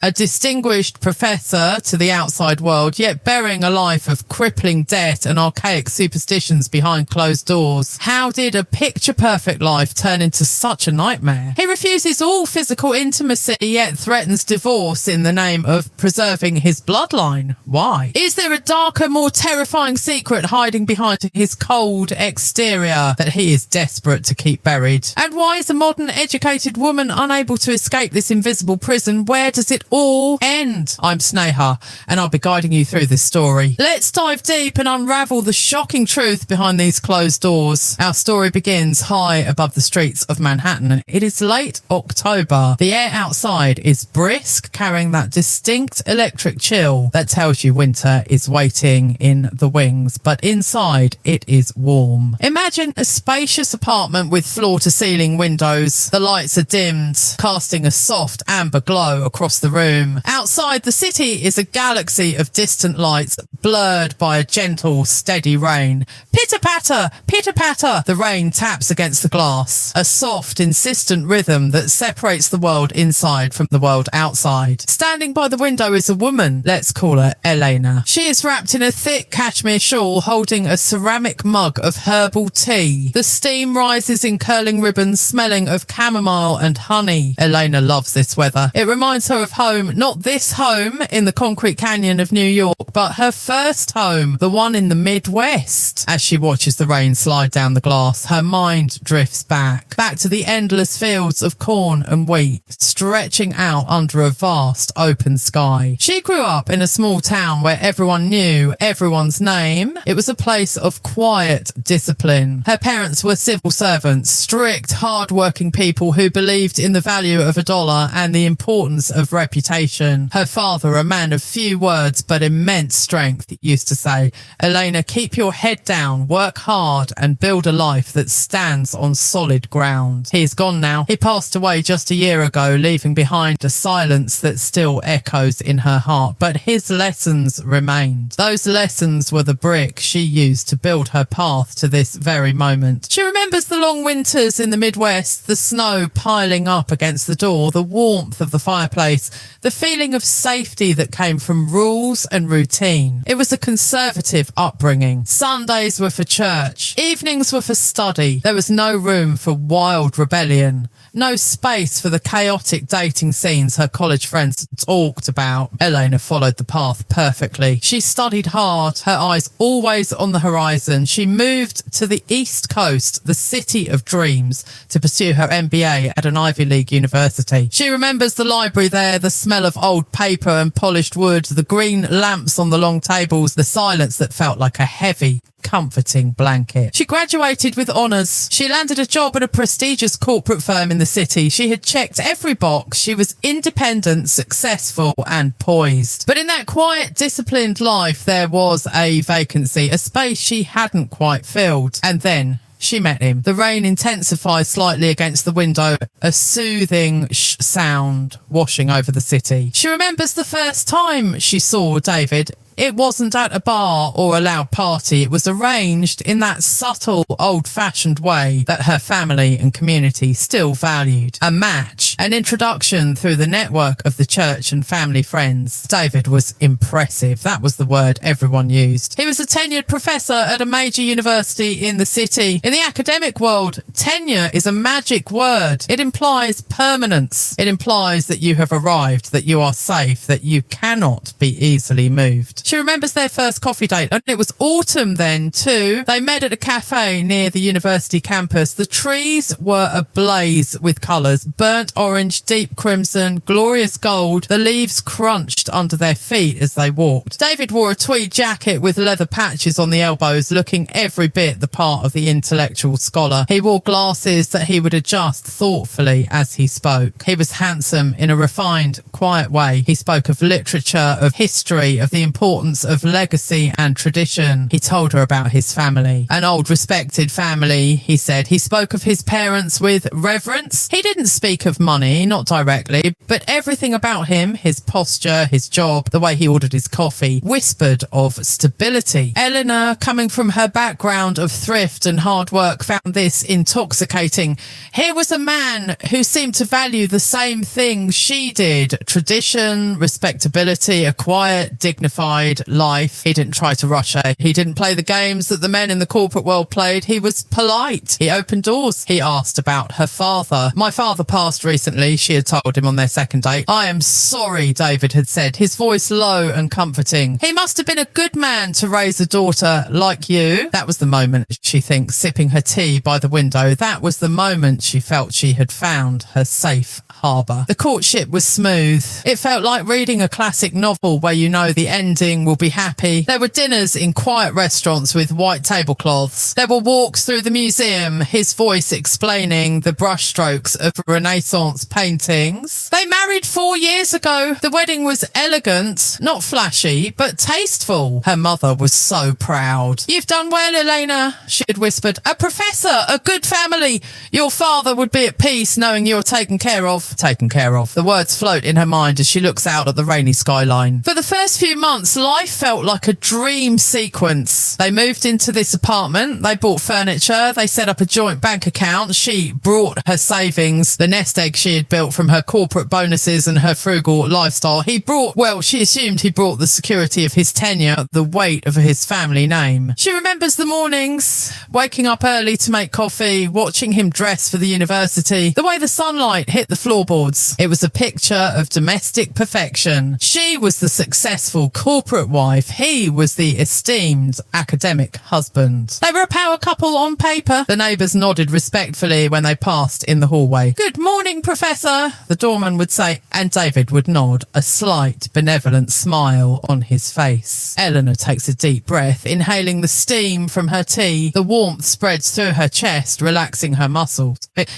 a distinguished professor to the outside world, yet burying a life of crippling debt and archaic superstitions behind closed doors. How did a picture-perfect life turn into such a nightmare? He refuses all physical intimacy, yet threatens divorce in the name of preserving his bloodline. Why? Is there a darker, more terrifying secret hiding behind his cold exterior that he is desperate to keep buried? And why is a modern, educated woman unable to escape this invisible prison? Where does it all end? I'm Sneha, and I'll be guiding you through this story. Let's dive deep and unravel the shocking truth behind these closed doors. Our story begins high above the streets of Manhattan. It is late October. The air outside is brisk, carrying that distinct electric chill that tells you winter is waiting in the wings, but inside it is warm. Imagine a spacious apartment with floor-to-ceiling windows. The lights are dimmed, casting a soft amber glow across the room. Outside, the city is a galaxy of distant lights, blurred by a gentle, steady rain. Pitter-patter, pitter-patter. The rain taps against the glass, a soft, insistent rhythm that separates the world inside from the world outside. Standing by the window is a woman. Let's call her Elena. She is wrapped in a thick cashmere shawl, holding a ceramic mug of herbal tea. The steam rises in curling ribbons, smelling of chamomile and honey. Elena loves this weather. It reminds her of home, not this home in the concrete canyon of New York, but her first home, the one in the Midwest. As she watches the rain slide down the glass, her mind drifts back to the endless fields of corn and wheat, stretching out under a vast open sky. She grew up in a small town where everyone knew everyone's name. It was a place of quiet discipline. Her parents were civil servants, strict, hard-working people who believed in the value of a dollar and the importance of reputation. Her father, a man of few words but immense strength, used to say, "Elena, keep your head down, work hard, and build a life that stands on solid ground." He is gone now. He passed away just a year ago, leaving behind a silence that still echoes in her heart, but his lessons remained. Those lessons were the brick she used to build her path to this very moment. She remembers the long winters in the Midwest, the snow piling up against the door, the warmth of the fireplace, the feeling of safety that came from rules and routine. It was a conservative upbringing. Sundays were for church. Evenings were for study. There was no room for wild rebellion. No space for the chaotic dating scenes her college friends talked about. Elena followed the path perfectly. She studied hard, her eyes always on the horizon. She moved to the East Coast, the city of dreams, to pursue her MBA at an Ivy League university. She remembers the library there, the smell of old paper and polished wood, the green lamps on the long tables, the silence that felt like a heavy, comforting blanket. She graduated with honours. She landed a job at a prestigious corporate firm in the city. She had checked every box. She was independent, successful and poised. But in that quiet, disciplined life, there was a vacancy, a space she hadn't quite filled. And then she met him. The rain intensified slightly against the window, a soothing sound washing over the city. She remembers the first time she saw David. It wasn't at a bar or a loud party. It was arranged in that subtle, old-fashioned way that her family and community still valued. A match, an introduction through the network of the church and family friends. David was impressive. That was the word everyone used. He was a tenured professor at a major university in the city. In the academic world, tenure is a magic word. It implies permanence. It implies that you have arrived, that you are safe, that you cannot be easily moved. She remembers their first coffee date, and it was autumn then too. They met at a cafe near the university campus. The trees were ablaze with colours: burnt orange, deep crimson, glorious gold. The leaves crunched under their feet as they walked. David wore a tweed jacket with leather patches on the elbows, looking every bit the part of the intellectual scholar. He wore glasses that he would adjust thoughtfully as he spoke. He was handsome in a refined, quiet way. He spoke of literature, of history, of the importance of legacy and tradition. He told her about his family. An old respected family, he said. He spoke of his parents with reverence. He didn't speak of money. money, not directly, but everything about him, his posture, his job, the way he ordered his coffee, whispered of stability. Elena, coming from her background of thrift and hard work, found this intoxicating. Here was a man who seemed to value the same things she did: tradition, respectability, a quiet, dignified life. He didn't try to rush her. He didn't play the games that the men in the corporate world played. He was polite. He opened doors. He asked about her father. My father passed recently, she had told him on their second date. I am sorry, David had said, his voice low and comforting. He must have been a good man to raise a daughter like you. That was the moment, she thinks, sipping her tea by the window. That was the moment she felt she had found her safe harbour. The courtship was smooth. It felt like reading a classic novel where you know the ending will be happy. There were dinners in quiet restaurants with white tablecloths. There were walks through the museum, his voice explaining the brushstrokes of Renaissance paintings. They married 4 years ago. The wedding was elegant, not flashy, but tasteful. Her mother was so proud. You've done well, Elena, she had whispered. A professor, a good family. Your father would be at peace knowing you're taken care of. Taken care of. The words float in her mind as she looks out at the rainy skyline. For the first few months, life felt like a dream sequence. They moved into this apartment. They bought furniture. They set up a joint bank account. She brought her savings, the nest egg she had built from her corporate bonuses and her frugal lifestyle. He brought, well, she assumed he brought the security of his tenure, the weight of his family name. She remembers the mornings, waking up early to make coffee, watching him dress for the university, the way the sunlight hit the floorboards. It was a picture of domestic perfection. She was the successful corporate wife. He was the esteemed academic husband. They were a power couple on paper. The neighbours nodded respectfully when they passed in the hallway. Good morning, Professor, the doorman would say, and David would nod, a slight benevolent smile on his face. Eleanor takes a deep breath, inhaling the steam from her tea. The warmth spreads through her chest, relaxing her muscles.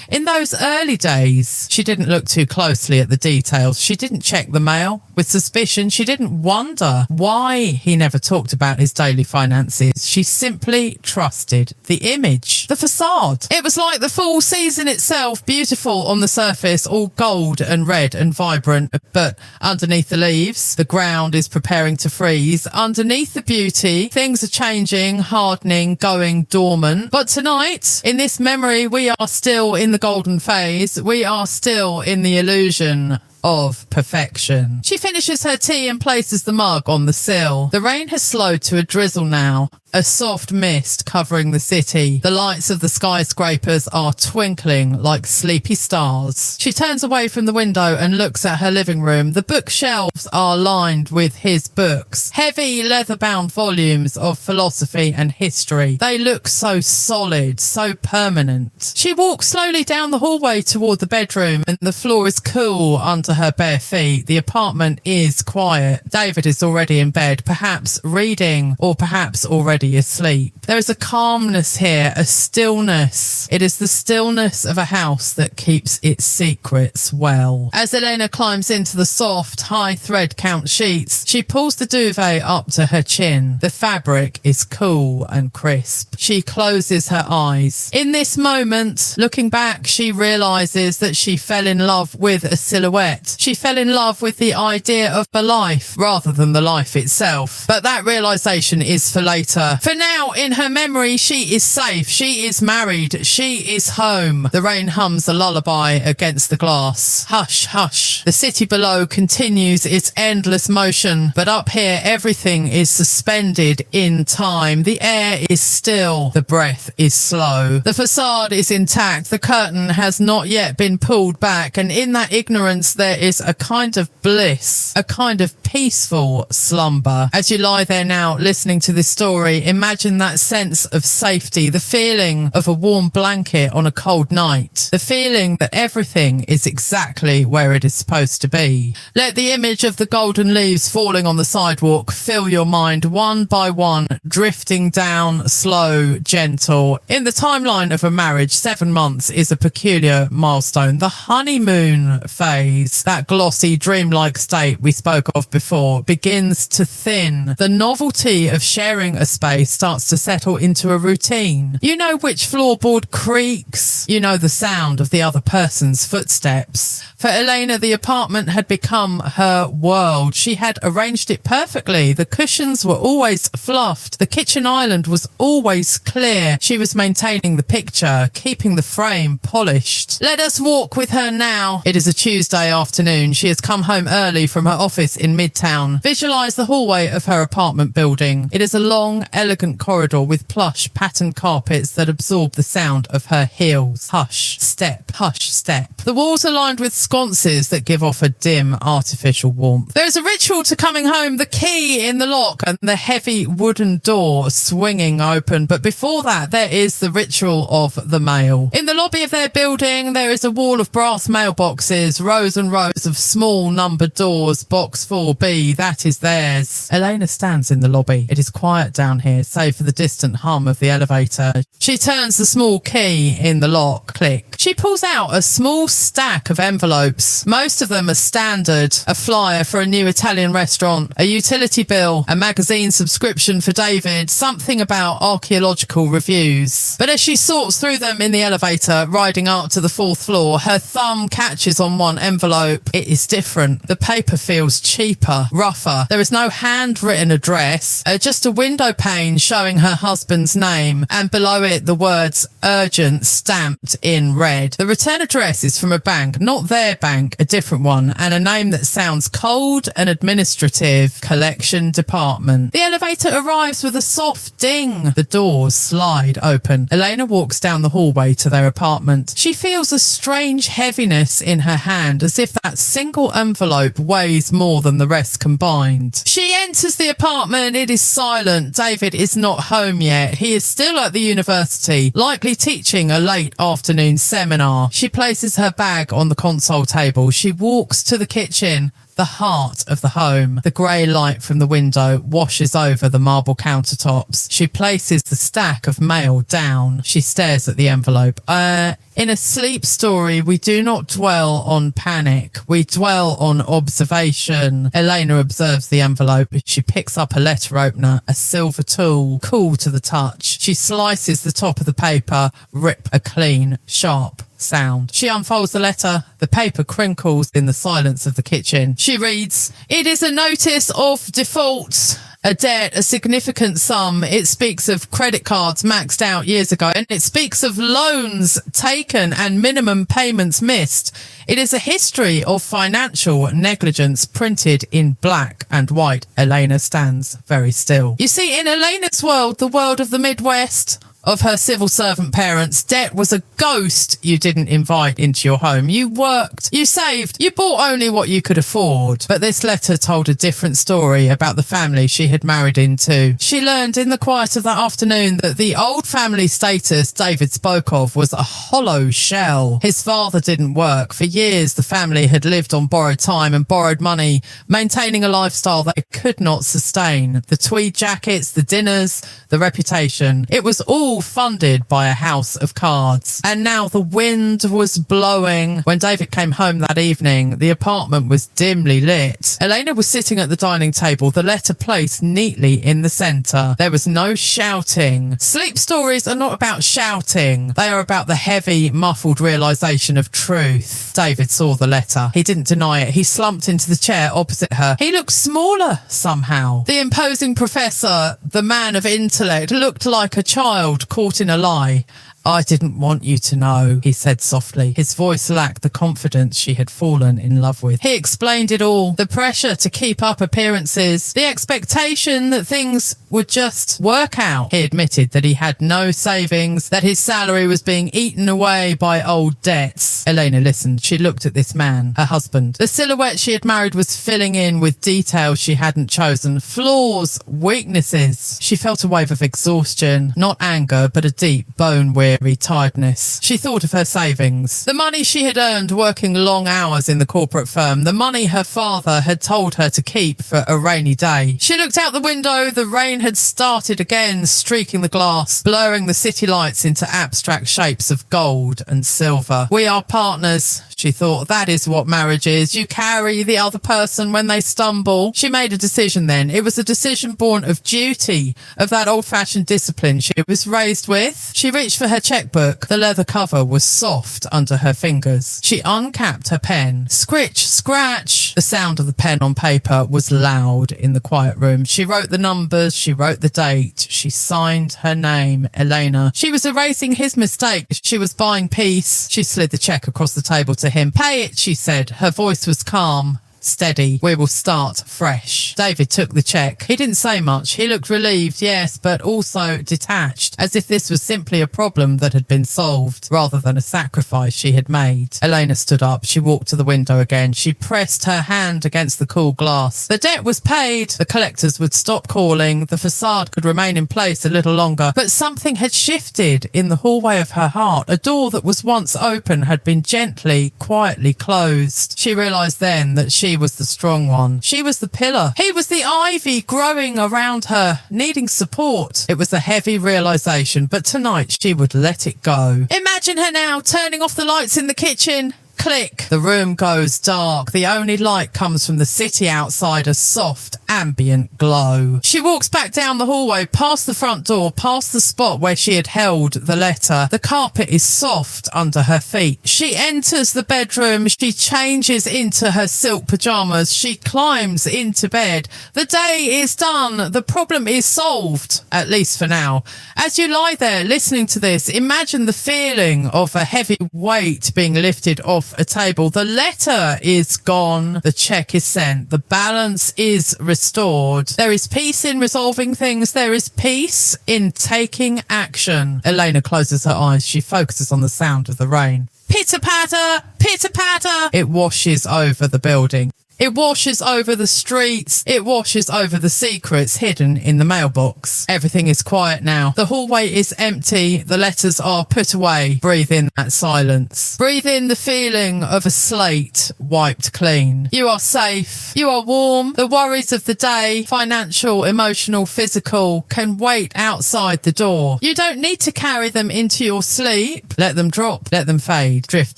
In those early days, she didn't look too closely at the details. She didn't check the mail with suspicion. She didn't wonder why he never talked about his daily finances. She simply trusted the image, the facade. It was like the fall season itself, beautiful on the surface, all gold and red and vibrant, but underneath the leaves, the ground is preparing to freeze. Underneath the beauty, things are changing, hardening, going dormant. But tonight, in this memory, we are still in the golden phase. We are still in the illusion of perfection. She finishes her tea and places the mug on the sill. The rain has slowed to a drizzle now, a soft mist covering the city. The lights of the skyscrapers are twinkling like sleepy stars. She turns away from the window and looks at her living room. The bookshelves are lined with his books, heavy leather-bound volumes of philosophy and history. They look so solid, so permanent. She walks slowly down the hallway toward the bedroom, and the floor is cool under her bare feet. The apartment is quiet. David is already in bed, perhaps reading, or perhaps already asleep. There is a calmness here, a stillness. It is the stillness of a house that keeps its secrets well. As Elena climbs into the soft, high thread count sheets, she pulls the duvet up to her chin. The fabric is cool and crisp. She closes her eyes. In this moment, looking back, she realizes that she fell in love with a silhouette. She fell in love with the idea of a life rather than the life itself. But that realization is for later. For now, in her memory, she is safe. She is married. She is home. The rain hums a lullaby against the glass. Hush, hush. The city below continues its endless motion, but up here, everything is suspended in time. The air is still. The breath is slow. The facade is intact. The curtain has not yet been pulled back, and in that ignorance, there is a kind of bliss, a kind of peaceful slumber. As you lie there now, listening to this story, imagine that sense of safety, the feeling of a warm blanket on a cold night, the feeling that everything is exactly where it is supposed to be. Let the image of the golden leaves falling on the sidewalk fill your mind one by one, drifting down, slow, gentle. In the timeline of a marriage, 7 months is a peculiar milestone. The honeymoon phase, that glossy, dreamlike state we spoke of before, begins to thin. The novelty of sharing a space day starts to settle into a routine. You know which floorboard creaks. You know the sound of the other person's footsteps. For Elena, the apartment had become her world. She had arranged it perfectly. The cushions were always fluffed. The kitchen island was always clear. She was maintaining the picture, keeping the frame polished. Let us walk with her now. It is a Tuesday afternoon. She has come home early from her office in Midtown. Visualize the hallway of her apartment building. It is a long, elegant corridor with plush, patterned carpets that absorb the sound of her heels. Hush, step, hush, step. The walls are lined with sconces that give off a dim, artificial warmth. There is a ritual to coming home, the key in the lock and the heavy wooden door swinging open. But before that, there is the ritual of the mail. In the lobby of their building, there is a wall of brass mailboxes, rows and rows of small numbered doors. Box 4B, that is theirs. Elena stands in the lobby. It is quiet down here, save for the distant hum of the elevator. She turns the small key in the lock. Click. She pulls out a small stack of envelopes. Most of them are standard. A flyer for a new Italian restaurant, a utility bill, a magazine subscription for David, something about archaeological reviews. But as she sorts through them in the elevator, riding up to the 4th floor, her thumb catches on one envelope. It is different. The paper feels cheaper, rougher. There is no handwritten address, just a window pane showing her husband's name, and below it the words urgent stamped in red. The return address is from a bank, not their bank, a different one, and a name that sounds cold and administrative. Collection department. The elevator arrives with a soft ding. The doors slide open. Elena walks down the hallway to their apartment. She feels a strange heaviness in her hand, as if that single envelope weighs more than the rest combined. She enters the apartment. It is silent. David is not home yet. He is still at the university, likely teaching a late afternoon seminar. She places her bag on the console table. She walks to the kitchen, the heart of the home. The grey light from the window washes over the marble countertops. She places the stack of mail down. She stares at the envelope. In a sleep story, we do not dwell on panic. We dwell on observation. Elena observes the envelope. She picks up a letter opener, a silver tool, cool to the touch. She slices the top of the paper, rip a clean, sharp sound. She unfolds the letter. The paper crinkles in the silence of the kitchen. She reads, "It is a notice of default. A debt, a significant sum. It speaks of credit cards maxed out years ago, and it speaks of loans taken and minimum payments missed. It is a history of financial negligence printed in black and white." Elena stands very still. You see, in Elena's world, the world of the Midwest, of her civil servant parents, debt was a ghost you didn't invite into your home. You worked, you saved, you bought only what you could afford. But this letter told a different story about the family she had married into. She learned in the quiet of that afternoon that the old family status David spoke of was a hollow shell. His father didn't work. For years, the family had lived on borrowed time and borrowed money, maintaining a lifestyle they could not sustain. The tweed jackets, the dinners, the reputation. It was all funded by a house of cards. And now the wind was blowing. When David came home that evening, the apartment was dimly lit. Elena was sitting at the dining table, the letter placed neatly in the centre. There was no shouting. Sleep stories are not about shouting. They are about the heavy, muffled realisation of truth. David saw the letter. He didn't deny it. He slumped into the chair opposite her. He looked smaller somehow. The imposing professor, the man of intellect, looked like a child caught in a lie. "I didn't want you to know," he said softly. His voice lacked the confidence she had fallen in love with. He explained it all. The pressure to keep up appearances. The expectation that things would just work out. He admitted that he had no savings, that his salary was being eaten away by old debts. Elena listened. She looked at this man, her husband. The silhouette she had married was filling in with details she hadn't chosen. Flaws, weaknesses. She felt a wave of exhaustion, not anger, but a deep, bone-weary dreary tiredness. She thought of her savings. The money she had earned working long hours in the corporate firm. The money her father had told her to keep for a rainy day. She looked out the window. The rain had started again, streaking the glass, blurring the city lights into abstract shapes of gold and silver. We are partners, she thought. That is what marriage is. You carry the other person when they stumble. She made a decision then. It was a decision born of duty, of that old-fashioned discipline she was raised with. She reached for her checkbook. The leather cover was soft under her fingers. She uncapped her pen. Scritch, scratch. The sound of the pen on paper was loud in the quiet room. She wrote the numbers. She wrote the date. She signed her name, Elena. She was erasing his mistake. She was buying peace. She slid the check across the table to him. Pay it, she said. Her voice was calm. Steady. We will start fresh. David took the check. He didn't say much. He looked relieved, yes, but also detached, as if this was simply a problem that had been solved, rather than a sacrifice she had made. Elena stood up. She walked to the window again. She pressed her hand against the cool glass. The debt was paid. The collectors would stop calling. The facade could remain in place a little longer. But something had shifted in the hallway of her heart. A door that was once open had been gently, quietly closed. She realised then that she was the strong one. She was the pillar. He was the ivy growing around her, needing support. It was a heavy realisation, but tonight she would let it go. Imagine her now turning off the lights in the kitchen. Click. The room goes dark. The only light comes from the city outside, a soft, ambient glow. She walks back down the hallway, past the front door, past the spot where she had held the letter. The carpet is soft under her feet. She enters the bedroom. She changes into her silk pajamas. She climbs into bed. The day is done. The problem is solved, at least for now. As you lie there listening to this, imagine the feeling of a heavy weight being lifted off a table. The letter is gone. The check is sent. The balance is restored. There is peace in resolving things. There is peace in taking action. Elena closes her eyes. She focuses on the sound of the rain. Pitter-patter, pitter-patter. It washes over the building. It washes over the streets. It washes over the secrets hidden in the mailbox. Everything is quiet now. The hallway is empty. The letters are put away. Breathe in that silence. Breathe in the feeling of a slate wiped clean. You are safe. You are warm. The worries of the day, financial, emotional, physical, can wait outside the door. You don't need to carry them into your sleep. Let them drop. Let them fade. Drift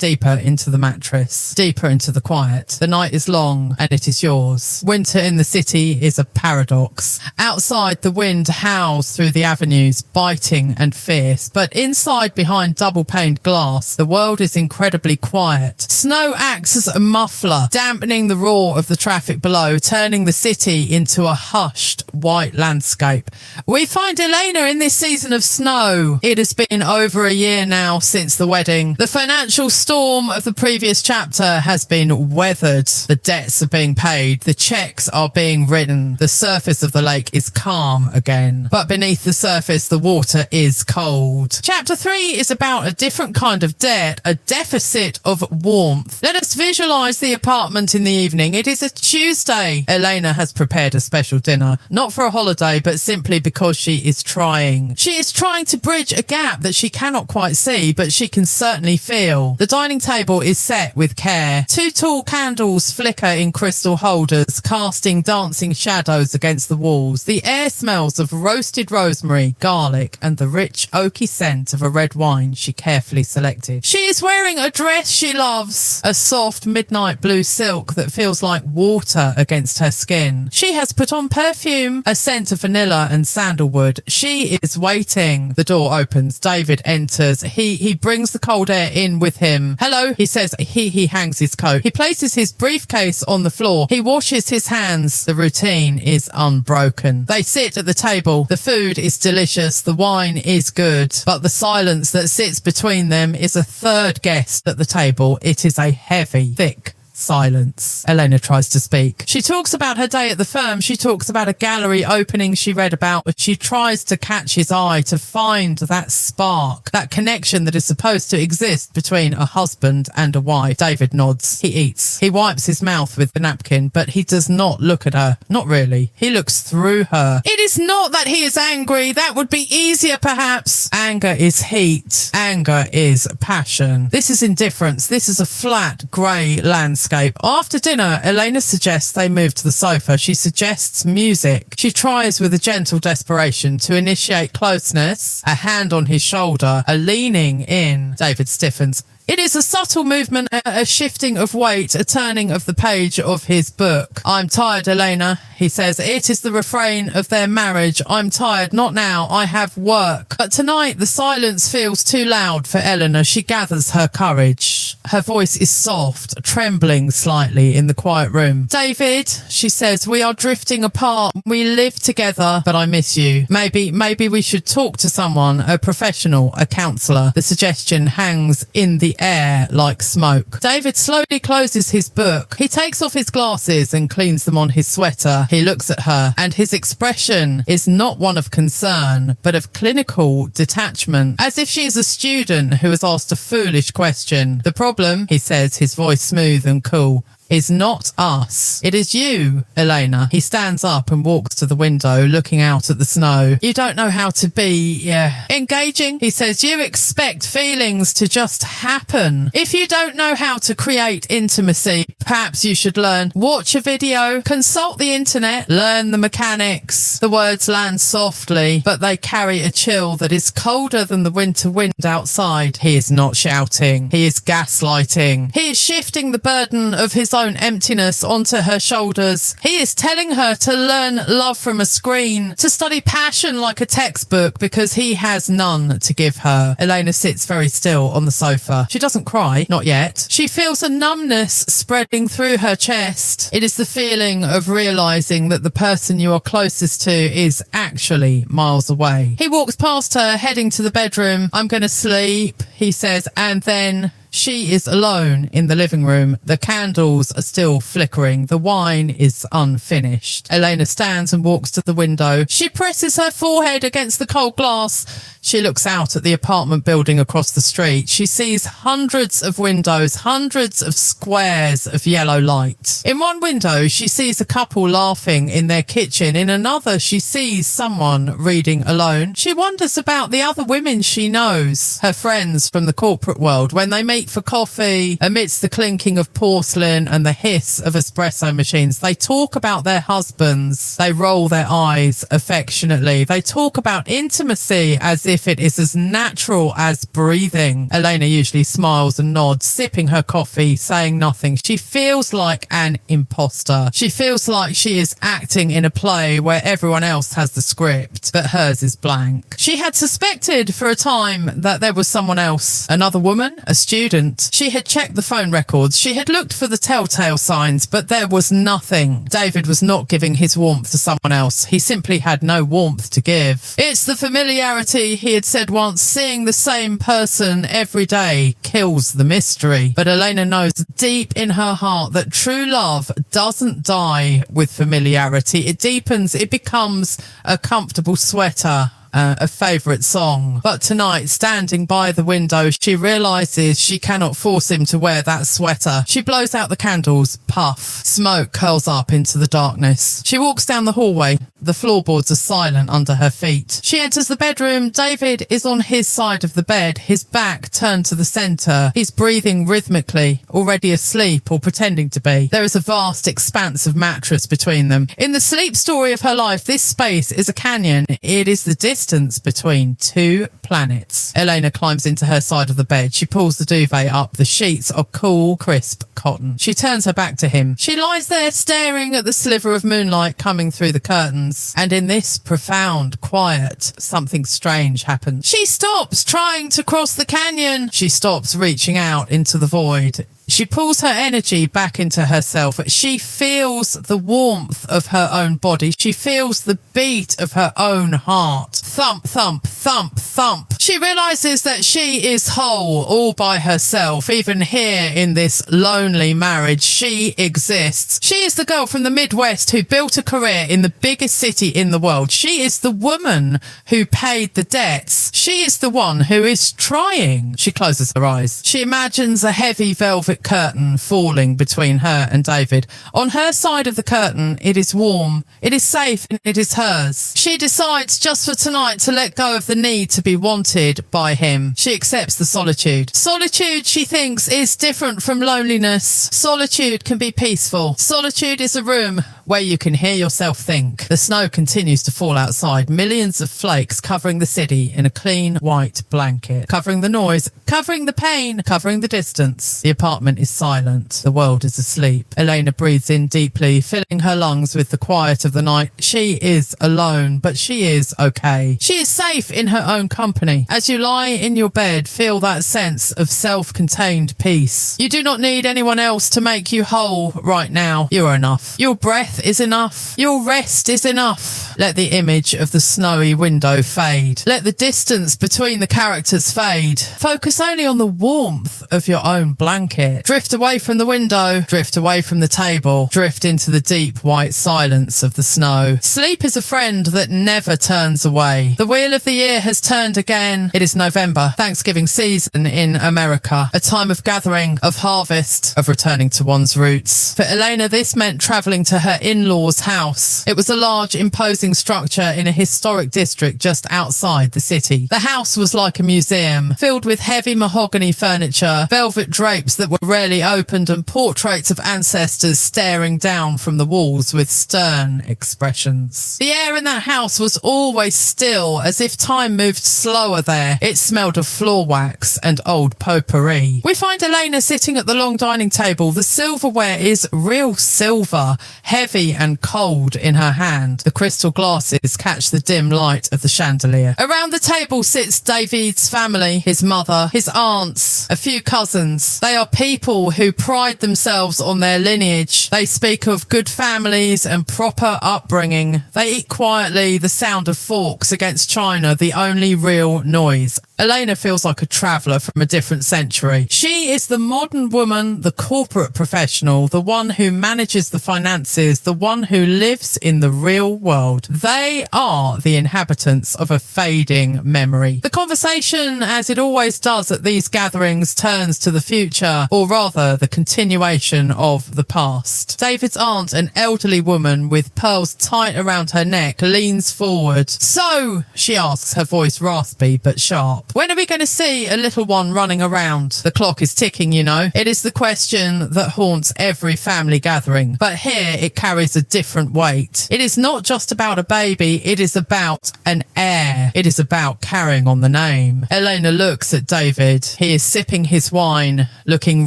deeper into the mattress. Deeper into the quiet. The night is long. And it is yours. Winter in the city is a paradox. Outside, the wind howls through the avenues, biting and fierce. But inside, behind double-paned glass, the world is incredibly quiet. Snow acts as a muffler, dampening the roar of the traffic below, turning the city into a hushed, white landscape. We find Elena in this season of snow. It has been over a year now since the wedding. The financial storm of the previous chapter has been weathered. The debts are being paid. The checks are being written. The surface of the lake is calm again. But beneath the surface, the water is cold. Chapter 3 is about a different kind of debt, a deficit of warmth. Let us visualize the apartment in the evening. It is a Tuesday. Elena has prepared a special dinner, not for a holiday, but simply because she is trying. She is trying to bridge a gap that she cannot quite see, but she can certainly feel. The dining table is set with care. 2 tall candles flicker in crystal holders, casting dancing shadows against the walls. The air smells of roasted rosemary, garlic, and the rich oaky scent of a red wine she carefully selected. She is wearing a dress she loves, a soft midnight blue silk that feels like water against her skin. She has put on perfume, a scent of vanilla and sandalwood. She is waiting. The door opens. David enters. He brings the cold air in with him. Hello, he says. He hangs his coat. He places his briefcase on the floor. He washes his hands. The routine is unbroken. They sit at the table. The food is delicious. The wine is good. But the silence that sits between them is a third guest at the table. It is a heavy, thick Silence. Elena tries to speak. She talks about her day at the firm. She talks about a gallery opening she read about. She tries to catch his eye, to find that spark, that connection that is supposed to exist between a husband and a wife. David nods. He eats. He wipes his mouth with the napkin, but he does not look at her. Not really. He looks through her. It is not that he is angry. That would be easier, perhaps. Anger is heat. Anger is passion. This is indifference. This is a flat, grey landscape. After dinner, Elena suggests they move to the sofa. She suggests music. She tries with a gentle desperation to initiate closeness, a hand on his shoulder, a leaning in. David stiffens. It is a subtle movement, a shifting of weight, a turning of the page of his book. I'm tired, Elena, he says. It is the refrain of their marriage. I'm tired, not now. I have work. But tonight the silence feels too loud for Eleanor. She gathers her courage. Her voice is soft, trembling slightly in the quiet room. David, she says, we are drifting apart. We live together, but I miss you. Maybe we should talk to someone, a professional, a counsellor. The suggestion hangs in the air like smoke. David slowly closes his book. He takes off his glasses and cleans them on his sweater. He looks at her, and his expression is not one of concern, but of clinical detachment, as if she is a student who has asked a foolish question. The problem, he says, his voice smooth and cool, is not us. It is you, Elena. He stands up and walks to the window, looking out at the snow. You don't know how to be, engaging, he says. You expect feelings to just happen. If you don't know how to create intimacy, perhaps you should learn. Watch a video, consult the internet, learn the mechanics. The words land softly, but they carry a chill that is colder than the winter wind outside. He is not shouting. He is gaslighting. He is shifting the burden of his own emptiness onto her shoulders. He is telling her to learn love from a screen, to study passion like a textbook, because he has none to give her. Elena sits very still on the sofa. She doesn't cry, not yet. She feels a numbness spreading through her chest. It is the feeling of realising that the person you are closest to is actually miles away. He walks past her, heading to the bedroom. I'm going to sleep, he says, and then she is alone in the living room. The candles are still flickering. The wine is unfinished. Elena stands and walks to the window. She presses her forehead against the cold glass. She looks out at the apartment building across the street. She sees hundreds of windows, hundreds of squares of yellow light. In one window, she sees a couple laughing in their kitchen. In another, she sees someone reading alone. She wonders about the other women she knows, her friends from the corporate world, when they meet for coffee, amidst the clinking of porcelain and the hiss of espresso machines. They talk about their husbands. They roll their eyes affectionately. They talk about intimacy as if it is as natural as breathing. Elena usually smiles and nods, sipping her coffee, saying nothing. She feels like an imposter. She feels like she is acting in a play where everyone else has the script, but hers is blank. She had suspected for a time that there was someone else, another woman, a student. She had checked the phone records. She had looked for the telltale signs, but there was nothing. David was not giving his warmth to someone else. He simply had no warmth to give. It's the familiarity, he had said once. Seeing the same person every day kills the mystery. But Elena knows deep in her heart that true love doesn't die with familiarity. It deepens. It becomes a comfortable sweater. A favourite song. But tonight, standing by the window, she realises she cannot force him to wear that sweater. She blows out the candles. Puff. Smoke curls up into the darkness. She walks down the hallway. The floorboards are silent under her feet. She enters the bedroom. David is on his side of the bed, his back turned to the centre. He's breathing rhythmically, already asleep or pretending to be. There is a vast expanse of mattress between them. In the sleep story of her life, this space is a canyon. It is the distance between two planets. Elena climbs into her side of the bed. She pulls the duvet up. The sheets are cool, crisp cotton. She turns her back to him. She lies there staring at the sliver of moonlight coming through the curtains. And in this profound quiet, something strange happens. She stops trying to cross the canyon. She stops reaching out into the void. She pulls her energy back into herself. She feels the warmth of her own body. She feels the beat of her own heart thump, thump, thump, thump. She realizes that she is whole all by herself. Even here in this lonely marriage, she exists. She is the girl from the Midwest who built a career in the biggest city in the world. She is the woman who paid the debts. She is the one who is trying. She closes her eyes. She imagines a heavy velvet curtain falling between her and David. On her side of the curtain, it is warm, it is safe, and it is hers. She decides just for tonight to let go of the need to be wanted by him. She accepts the solitude. Solitude, she thinks, is different from loneliness. Solitude can be peaceful. Solitude is a room where you can hear yourself think. The snow continues to fall outside, millions of flakes covering the city in a clean white blanket, covering the noise, covering the pain, covering the distance. The apartment is silent. The world is asleep. Elena breathes in deeply, filling her lungs with the quiet of the night. She is alone, but she is okay. She is safe in her own company. As you lie in your bed, feel that sense of self-contained peace. You do not need anyone else to make you whole right now. You are enough. Your breath is enough. Your rest is enough. Let the image of the snowy window fade. Let the distance between the characters fade. Focus only on the warmth of your own blanket. Drift away from the window. Drift away from the table. Drift into the deep white silence of the snow. Sleep is a friend that never turns away. The wheel of the year has turned again. It is November, Thanksgiving season in America, a time of gathering, of harvest, of returning to one's roots. For Elena, this meant travelling to her in-laws' house. It was a large, imposing structure in a historic district just outside the city. The house was like a museum, filled with heavy mahogany furniture, velvet drapes that were rarely opened, and portraits of ancestors staring down from the walls with stern expressions. The air in that house was always still, as if time moved slower there. It smelled of floor wax and old potpourri. We find Elena sitting at the long dining table. The silverware is real silver, heavy and cold in her hand. The crystal glasses catch the dim light of the chandelier. Around the table sits David's family, his mother, his aunts, a few cousins. They are people who pride themselves on their lineage. They speak of good families and proper upbringing. They eat quietly, the sound of forks against china, the only real noise. Elena feels like a traveller from a different century. She is the modern woman, the corporate professional, the one who manages the finances, the one who lives in the real world. They are the inhabitants of a fading memory. The conversation, as it always does at these gatherings, turns to the future, or rather the continuation of the past. David's aunt, an elderly woman with pearls tight around her neck, leans forward. "So," she asks, her voice raspy but sharp, "when are we going to see a little one running around? The clock is ticking, you know." It is the question that haunts every family gathering, but here it carries a different weight. It is not just about a baby, it is about an heir. It is about carrying on the name. Elena looks at David. He is sipping his wine, looking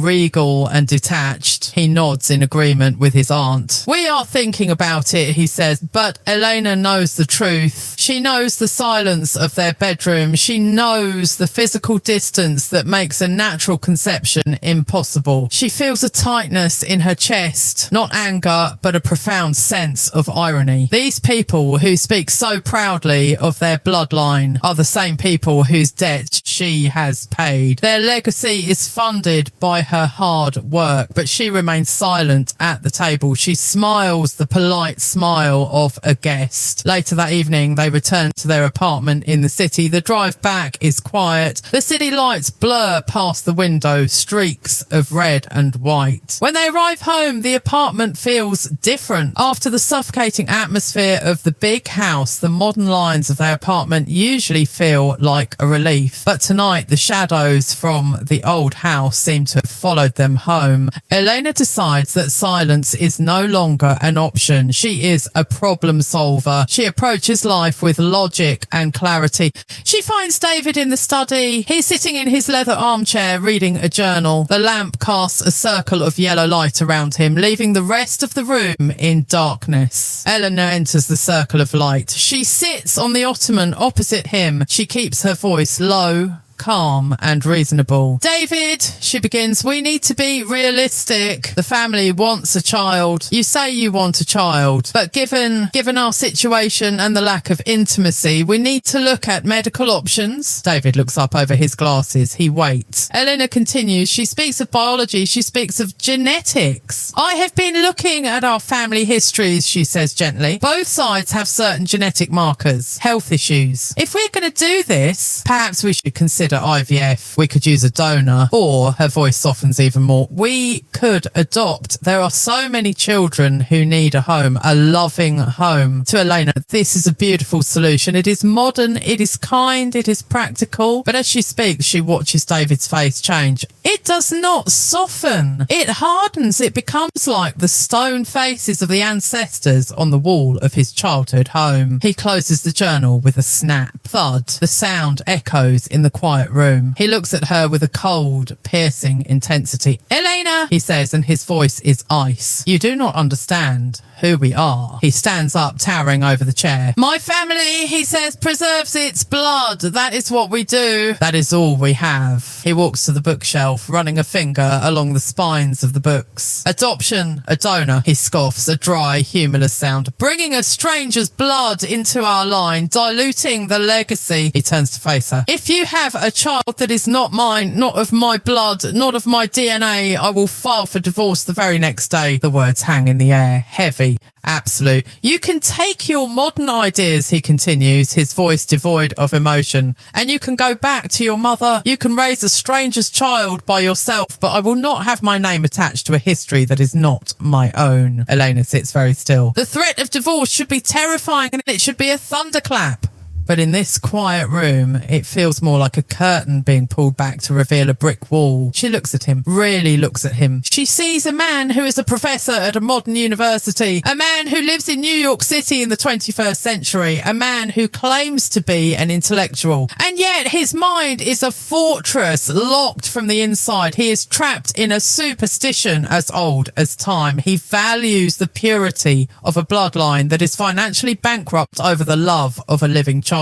regal and detached. He nods in agreement with his aunt. "We are thinking about it," he says, but Elena knows the truth. She knows the silence of their bedroom. She knows the physical distance that makes a natural conception impossible. She feels a tightness in her chest, not anger, but a profound sense of irony. These people who speak so proudly of their bloodline are the same people whose debt she has paid. Their legacy is funded by her hard work, but she remains silent at the table. She smiles the polite smile of a guest. Later that evening, they return to their apartment in the city. The drive back is quiet. The city lights blur past the window, streaks of red and white. When they arrive home, the apartment feels different. After the suffocating atmosphere of the big house, the modern lines of their apartment usually feel like a relief. But tonight, the shadows from the old house seem to have followed them home. Elena decides that silence is no longer an option. She is a problem solver. She approaches life with logic and clarity. She finds David in the study. He's sitting in his leather armchair reading a journal. The lamp casts a circle of yellow light around him, leaving the rest of the room in darkness. Elena enters the circle of light. She sits on the ottoman opposite him. She keeps her voice low calm and reasonable. David, she begins, we need to be realistic. The family wants a child. You say you want a child, but given our situation and the lack of intimacy, we need to look at medical options. David looks up over his glasses. He waits. Elena continues. She speaks of biology. She speaks of genetics. I have been looking at our family histories, she says gently. Both sides have certain genetic markers, health issues. If we're going to do this, perhaps we should consider IVF. We could use a donor, or her voice softens even more. We could adopt. There are so many children who need a home, a loving home. To Elena, this is a beautiful solution. It is modern, it is kind, it is practical. But as she speaks, she watches David's face change. It does not soften. It hardens. It becomes like the stone faces of the ancestors on the wall of his childhood home. He closes the journal with a snap. Thud. The sound echoes in the quiet room. He looks at her with a cold, piercing intensity. Elena, he says, and his voice is ice. You do not understand who we are. He stands up, towering over the chair. My family, he says, preserves its blood. That is what we do. That is all we have. He walks to the bookshelf, running a finger along the spines of the books. Adoption, a donor, he scoffs, a dry, humorless sound. Bringing a stranger's blood into our line, diluting the legacy. He turns to face her. If you have a child that is not mine, not of my blood, not of my DNA, I will file for divorce the very next day. The words hang in the air, heavy, absolute. You can take your modern ideas, he continues, his voice devoid of emotion, and you can go back to your mother. You can raise a stranger's child by yourself, but I will not have my name attached to a history that is not my own. Elena sits very still. The threat of divorce should be terrifying, and it should be a thunderclap. But in this quiet room, it feels more like a curtain being pulled back to reveal a brick wall. She looks at him, really looks at him. She sees a man who is a professor at a modern university, a man who lives in New York City in the 21st century, a man who claims to be an intellectual. And yet his mind is a fortress locked from the inside. He is trapped in a superstition as old as time. He values the purity of a bloodline that is financially bankrupt over the love of a living child.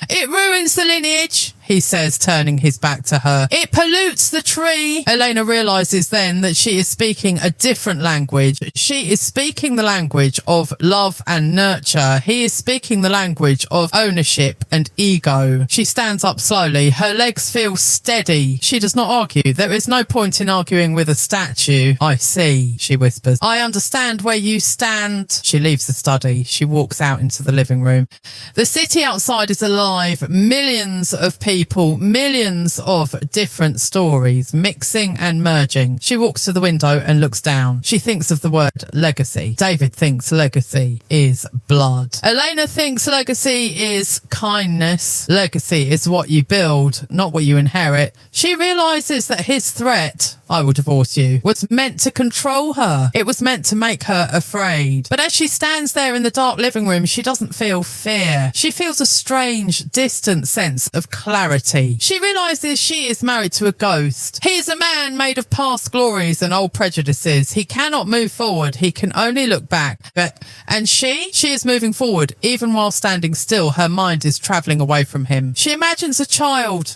It ruins the lineage, he says, turning his back to her. It pollutes the tree. Elena realizes then that she is speaking a different language. She is speaking the language of love and nurture. He is speaking the language of ownership and ego. She stands up slowly. Her legs feel steady. She does not argue. There is no point in arguing with a statue. I see, she whispers. I understand where you stand. She leaves the study. She walks out into the living room. The city outside is alive. Millions of people, millions of different stories mixing and merging. She walks to the window and looks down. She thinks of the word legacy. David thinks legacy is blood. Elena thinks legacy is kindness. Legacy is what you build, not what you inherit. She realizes that his threat, I will divorce you, was meant to control her. It was meant to make her afraid. But as she stands there in the dark living room, she doesn't feel fear. She feels a strange, distant sense of clarity. She realizes she is married to a ghost. He is a man made of past glories and old prejudices. He cannot move forward. He can only look back. And she is moving forward. Even while standing still, her mind is travelling away from him. She imagines a child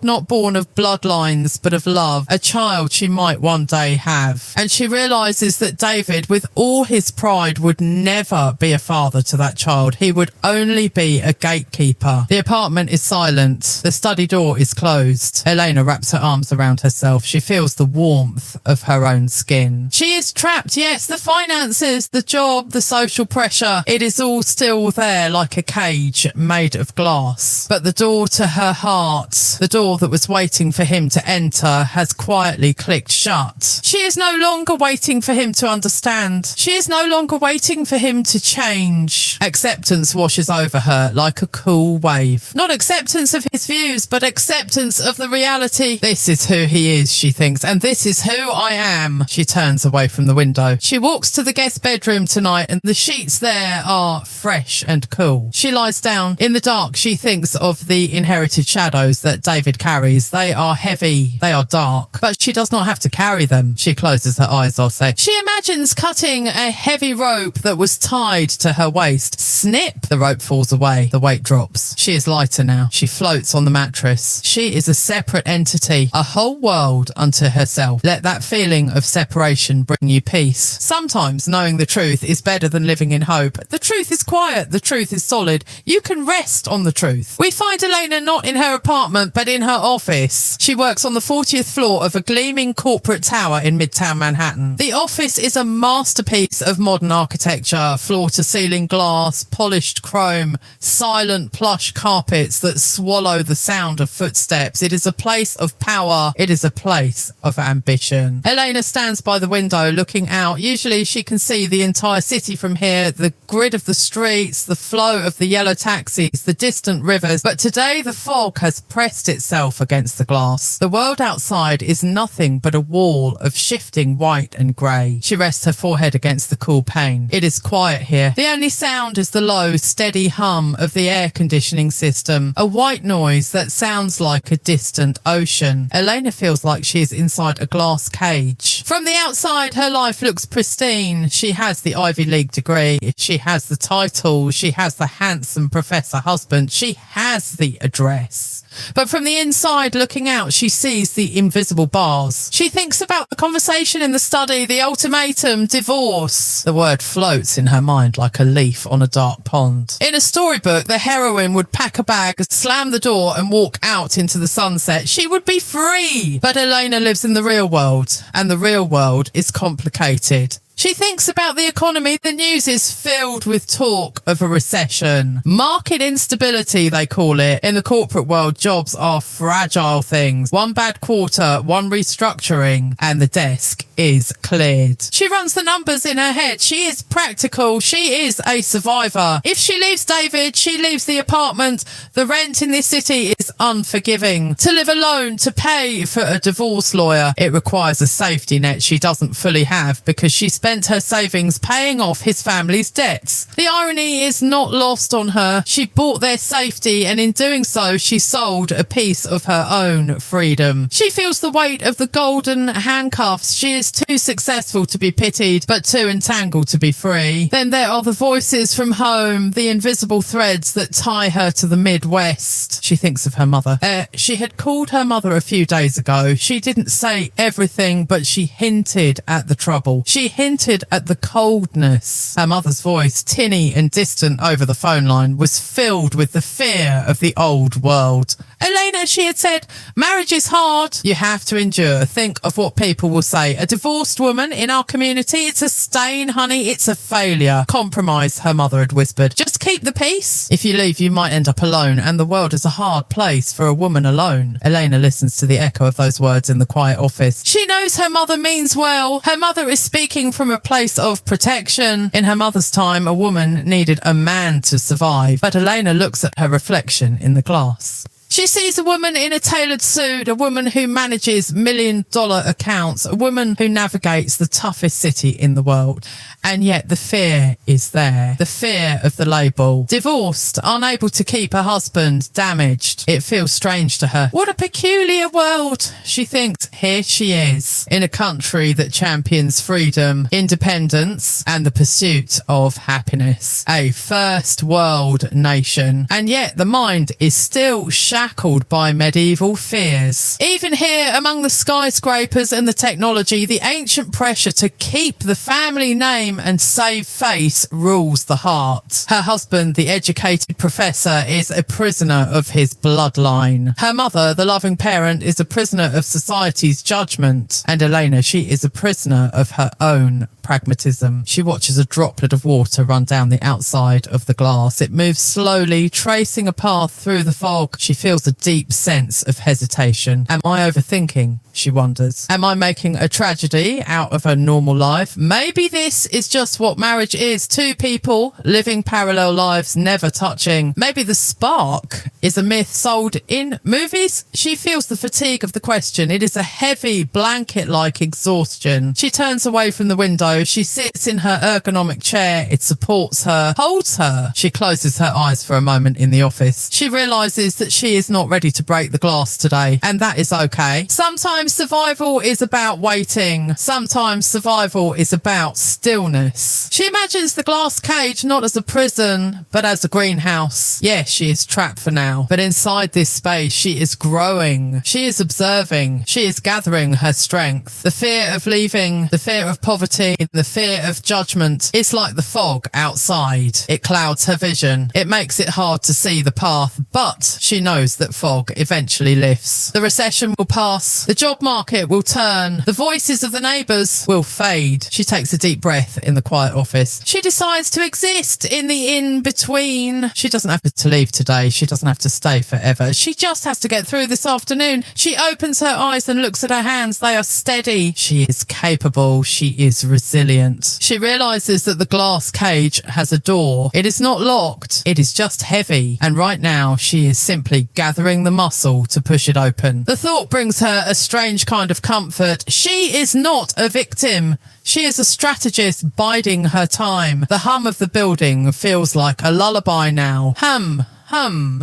not born of bloodlines, but of love, a child she might one day have. And she realizes that David, with all his pride, would never be a father to that child. He would only be a gatekeeper. The apartment is silent. The study door is closed. Elena wraps her arms around herself. She feels the warmth of her own skin. She is trapped, yes, the finances, the job, the social pressure. It is all still there like a cage made of glass. But the door to her heart, the door that was waiting for him to enter, has quietly clicked shut. She is no longer waiting for him to understand. She is no longer waiting for him to change. Acceptance washes over her like a cool wave. Not acceptance of his views, but acceptance of the reality. This is who he is, she thinks, and this is who I am. She turns away from the window. She walks to the guest bedroom tonight, and the sheets there are fresh and cool. She lies down. In the dark, she thinks of the inherited shadows that David carries. They are heavy, they are dark, but she does not have to carry them. She closes her eyes, I'll say. She imagines cutting a heavy rope that was tied to her waist. Snip! The rope falls away. The weight drops. She is lighter now. She floats on the mattress. She is a separate entity, a whole world unto herself. Let that feeling of separation bring you peace. Sometimes knowing the truth is better than living in hope. The truth is quiet. The truth is solid. You can rest on the truth. We find Elena not in her apartment, but in her office. She works on the 40th floor of a gleaming corporate tower in Midtown Manhattan. The office is a masterpiece of modern architecture. Floor-to-ceiling glass, polished chrome, silent plush carpets that swallow the sound of footsteps. It is a place of power. It is a place of ambition. Elena stands by the window looking out. Usually she can see the entire city from here, the grid of the streets, the flow of the yellow taxis, the distant rivers. But today the fog has pressed itself against the glass. The world outside is nothing but a wall of shifting white and grey. She rests her forehead against the cool pane. It is quiet here. The only sound is the low, steady hum of the air conditioning system, a white noise that sounds like a distant ocean. Elena feels like she is inside a glass cage. From the outside, her life looks pristine. She has the Ivy League degree. She has the title. She has the handsome professor husband. She has the address. But from the inside, looking out, she sees the invisible bars. She thinks about the conversation in the study, the ultimatum, divorce. The word floats in her mind like a leaf on a dark pond. In a storybook, the heroine would pack a bag, slam the door and walk out into the sunset. She would be free. But Elena lives in the real world, and the real world is complicated. She thinks about the economy. The news is filled with talk of a recession. Market instability, they call it. In the corporate world, jobs are fragile things. One bad quarter, one restructuring, and the desk is cleared. She runs the numbers in her head. She is practical. She is a survivor. If she leaves David, she leaves the apartment. The rent in this city is unforgiving. To live alone, to pay for a divorce lawyer, it requires a safety net she doesn't fully have because she spent her savings paying off his family's debts. The irony is not lost on her. She bought their safety, and in doing so, she sold a piece of her own freedom. She feels the weight of the golden handcuffs. She is too successful to be pitied, but too entangled to be free. Then there are the voices from home, the invisible threads that tie her to the Midwest. She thinks of her mother. She had called her mother a few days ago. She didn't say everything, but she hinted at the trouble. She hinted at the coldness. Her mother's voice, tinny and distant over the phone line, was filled with the fear of the old world. Elena, she had said, marriage is hard. You have to endure. Think of what people will say. A divorced woman in our community, it's a stain, honey. It's a failure. Compromise, her mother had whispered. Just keep the peace. If you leave, you might end up alone, and the world is a hard place for a woman alone. Elena listens to the echo of those words in the quiet office. She knows her mother means well. Her mother is speaking from a place of protection. In her mother's time, a woman needed a man to survive. But Elena looks at her reflection in the glass. She sees a woman in a tailored suit, a woman who manages million-dollar accounts, a woman who navigates the toughest city in the world. And yet the fear is there. The fear of the label. Divorced, unable to keep her husband, damaged. It feels strange to her. What a peculiar world, she thinks. Here she is, in a country that champions freedom, independence, and the pursuit of happiness. A first world nation. And yet the mind is still shackled by medieval fears. Even here, among the skyscrapers and the technology, the ancient pressure to keep the family name and save face rules the heart. Her husband, the educated professor, is a prisoner of his bloodline. Her mother, the loving parent, is a prisoner of society's judgment. And Elena, she is a prisoner of her own pragmatism. She watches a droplet of water run down the outside of the glass. It moves slowly, tracing a path through the fog. She feels feels a deep sense of hesitation. Am I overthinking? She wonders. Am I making a tragedy out of a normal life? Maybe this is just what marriage is. Two people living parallel lives, never touching. Maybe the spark is a myth sold in movies. She feels the fatigue of the question. It is a heavy blanket-like exhaustion. She turns away from the window. She sits in her ergonomic chair. It supports her, holds her. She closes her eyes for a moment in the office. She realizes that she is not ready to break the glass today, and that is okay. Sometimes survival is about waiting. Sometimes survival is about stillness. She imagines the glass cage not as a prison, but as a greenhouse. Yes, she is trapped for now, but inside this space, she is growing. She is observing. She is gathering her strength. The fear of leaving, the fear of poverty, the fear of judgment is like the fog outside. It clouds her vision. It makes it hard to see the path, but she knows that fog eventually lifts. The recession will pass. The job market will turn. The voices of the neighbours will fade. She takes a deep breath in the quiet office. She decides to exist in the in-between. She doesn't have to leave today. She doesn't have to stay forever. She just has to get through this afternoon. She opens her eyes and looks at her hands. They are steady. She is capable. She is resilient. She realises that the glass cage has a door. It is not locked. It is just heavy. And right now, she is simply gathering the muscle to push it open. The thought brings her a strange kind of comfort. She is not a victim. She is a strategist biding her time. The hum of the building feels like a lullaby now. Hum.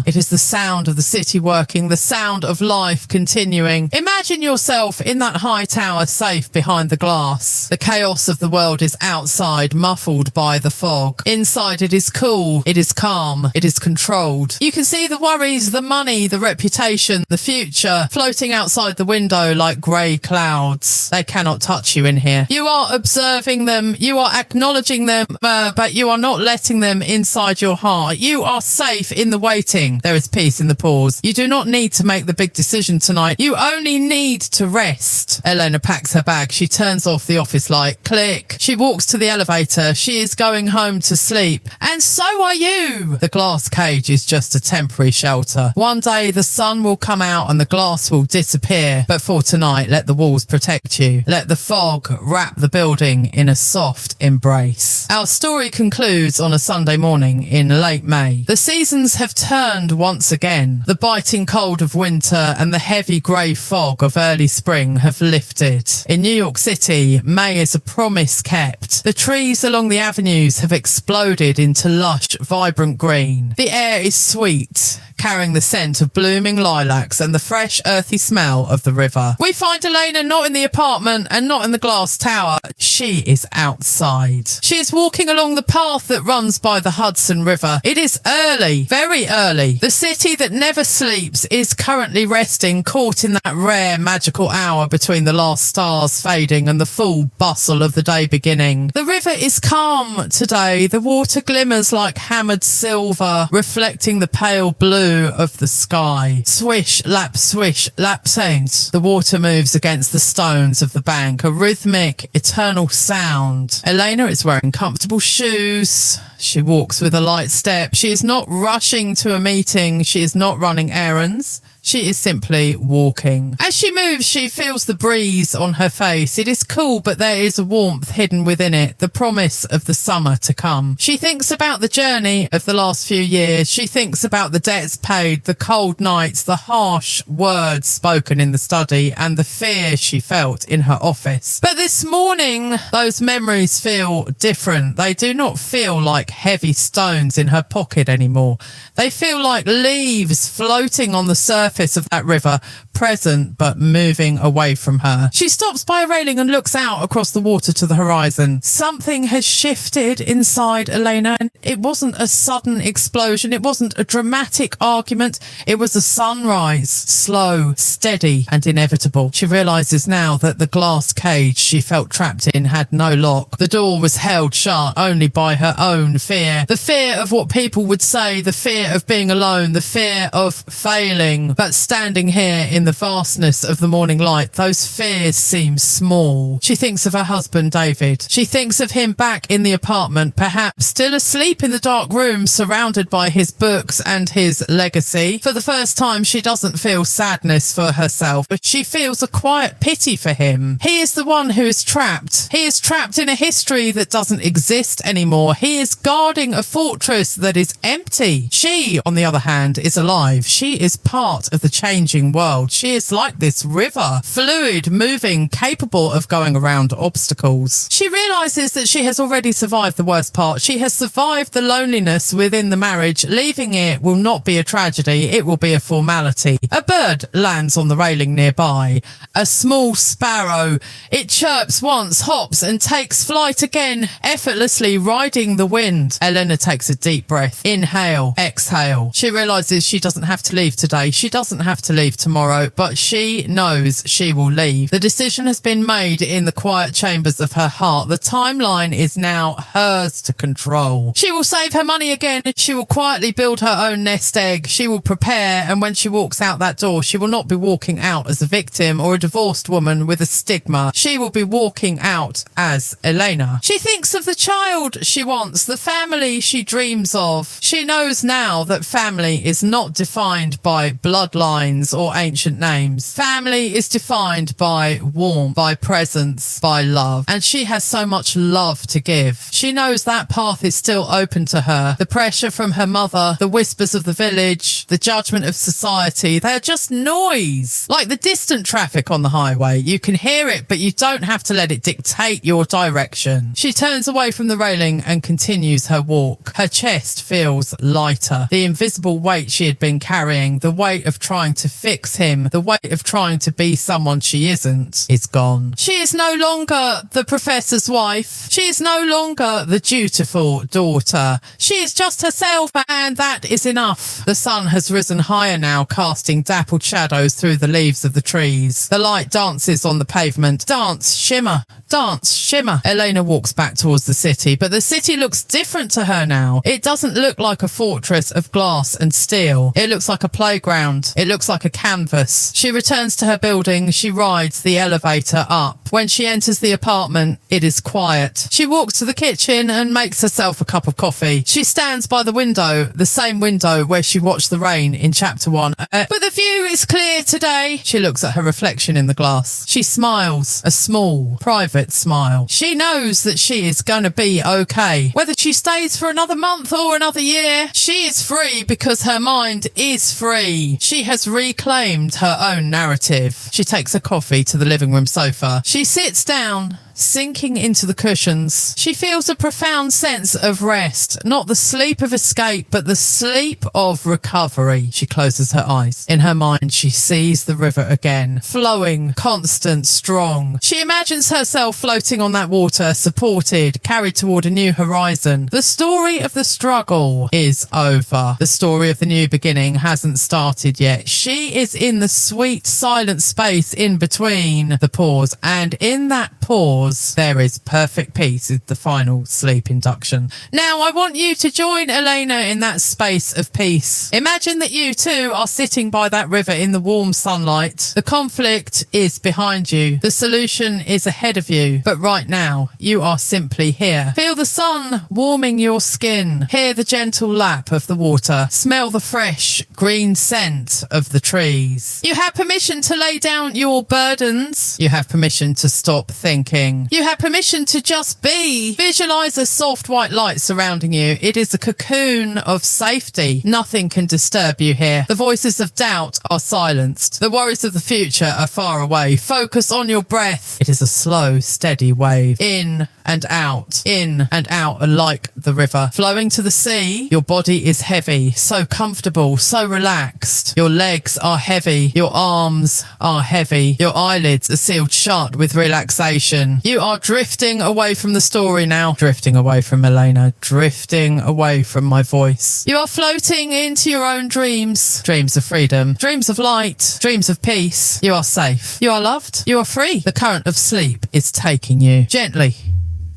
It is the sound of the city working, the sound of life continuing. Imagine yourself in that high tower, safe behind the glass. The chaos of the world is outside, muffled by the fog. Inside, it is cool, it is calm, it is controlled. You can see the worries, the money, the reputation, the future floating outside the window like grey clouds. They cannot touch you in here. You are observing them, you are acknowledging them, but you are not letting them inside your heart. You are safe in the waiting. There is peace in the pause. You do not need to make the big decision tonight. You only need to rest. Elena packs her bag. She turns off the office light. Click. She walks to the elevator. She is going home to sleep. And so are you. The glass cage is just a temporary shelter. One day the sun will come out and the glass will disappear. But for tonight, let the walls protect you. Let the fog wrap the building in a soft embrace. Our story concludes on a Sunday morning in late May. The seasons have turned once again. The biting cold of winter and the heavy grey fog of early spring have lifted. In New York City, May is a promise kept. The trees along the avenues have exploded into lush, vibrant green. The air is sweet, carrying the scent of blooming lilacs and the fresh, earthy smell of the river. We find Elena not in the apartment and not in the glass tower. She is outside. She is walking along the path that runs by the Hudson River. It is early, very early. The city that never sleeps is currently resting, caught in that rare, magical hour between the last stars fading and the full bustle of the day beginning. The river is calm today. The water glimmers like hammered silver, reflecting the pale blue of the sky. Swish, lap, saint. The water moves against the stones of the bank, a rhythmic, eternal sound. Elena is wearing comfortable shoes. She walks with a light step. She is not rushing to a meeting. She is not running errands. She is simply walking. As she moves, she feels the breeze on her face. It is cool, but there is a warmth hidden within it, the promise of the summer to come. She thinks about the journey of the last few years. She thinks about the debts paid, the cold nights, the harsh words spoken in the study, and the fear she felt in her office. But this morning, those memories feel different. They do not feel like heavy stones in her pocket anymore. They feel like leaves floating on the surface of that river, present but moving away from her. She stops by a railing and looks out across the water to the horizon. Something has shifted inside Elena, and it wasn't a sudden explosion. It wasn't a dramatic argument. It was a sunrise, slow, steady, and inevitable. She realizes now that the glass cage she felt trapped in had no lock. The door was held shut only by her own fear. The fear of what people would say, the fear of being alone, the fear of failing. But standing here in the vastness of the morning light, those fears seem small. She thinks of her husband, David. She thinks of him back in the apartment, perhaps still asleep in the dark room, surrounded by his books and his legacy. For the first time, she doesn't feel sadness for herself, but she feels a quiet pity for him. He is the one who is trapped. He is trapped in a history that doesn't exist anymore. He is guarding a fortress that is empty. She, on the other hand, is alive. She is part of the changing world. She is like this river, fluid, moving, capable of going around obstacles. She realizes that she has already survived the worst part. She has survived the loneliness within the marriage. Leaving it will not be a tragedy. It will be a formality. A bird lands on the railing nearby. A small sparrow. It chirps once, hops, and takes flight again, effortlessly riding the wind. Elena takes a deep breath. Inhale, exhale. She realizes she doesn't have to leave today. She doesn't have to leave tomorrow, but she knows she will leave. The decision has been made in the quiet chambers of her heart. The timeline is now hers to control. She will save her money again. She will quietly build her own nest egg. She will prepare, and when she walks out that door, she will not be walking out as a victim or a divorced woman with a stigma. She will be walking out as Elena. She thinks of the child she wants, the family she dreams of. She knows now that family is not defined by bloodlines or ancient names. Family is defined by warmth, by presence, by love. And she has so much love to give. She knows that path is still open to her. The pressure from her mother, the whispers of the village, the judgment of society, they're just noise. Like the distant traffic on the highway. You can hear it, but you don't have to let it dictate your direction. She turns away from the railing and continues her walk. Her chest feels lighter. The invisible weight she had been carrying, the weight of trying to fix him, the weight of trying to be someone she isn't, is gone. She is no longer the professor's wife. She is no longer the dutiful daughter. She is just herself, and that is enough. The sun has risen higher now, casting dappled shadows through the leaves of the trees. The light dances on the pavement. Dance, shimmer, dance, shimmer. Elena walks back towards the city, but the city looks different to her now. It doesn't look like a fortress of glass and steel. It looks like a playground. It looks like a canvas. She returns to her building. She rides the elevator up. When she enters the apartment, it is quiet. She walks to the kitchen and makes herself a cup of coffee. She stands by the window, the same window where she watched the rain in chapter 1. But the view is clear today. She looks at her reflection in the glass. She smiles, a small, private smile. She knows that she is going to be okay. Whether she stays for another month or another year, she is free because her mind is free. She has reclaimed her own narrative. She takes a coffee to the living room sofa. She sits down, sinking into the cushions. She feels a profound sense of rest, not the sleep of escape, but the sleep of recovery. She closes her eyes. In her mind, she sees the river again, flowing, constant, strong. She imagines herself floating on that water, supported, carried toward a new horizon. The story of the struggle is over. The story of the new beginning hasn't started yet. She is in the sweet, silent space in between the pause, and in that pause, there is perfect peace is the final sleep induction. Now I want you to join Elena in that space of peace. Imagine that you too are sitting by that river in the warm sunlight. The conflict is behind you. The solution is ahead of you. But right now, you are simply here. Feel the sun warming your skin. Hear the gentle lap of the water. Smell the fresh green scent of the trees. You have permission to lay down your burdens. You have permission to stop thinking. You have permission to just be. Visualize a soft white light surrounding you. It is a cocoon of safety. Nothing can disturb you here. The voices of doubt are silenced. The worries of the future are far away. Focus on your breath. It is a slow, steady wave. In and out, like the river. Flowing to the sea, your body is heavy, so comfortable, so relaxed. Your legs are heavy. Your arms are heavy. Your eyelids are sealed shut with relaxation. You are drifting away from the story now. Drifting away from Elena. Drifting away from my voice. You are floating into your own dreams. Dreams of freedom. Dreams of light. Dreams of peace. You are safe. You are loved. You are free. The current of sleep is taking you. Gently,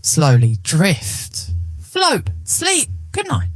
slowly drift. Float. Sleep. Good night.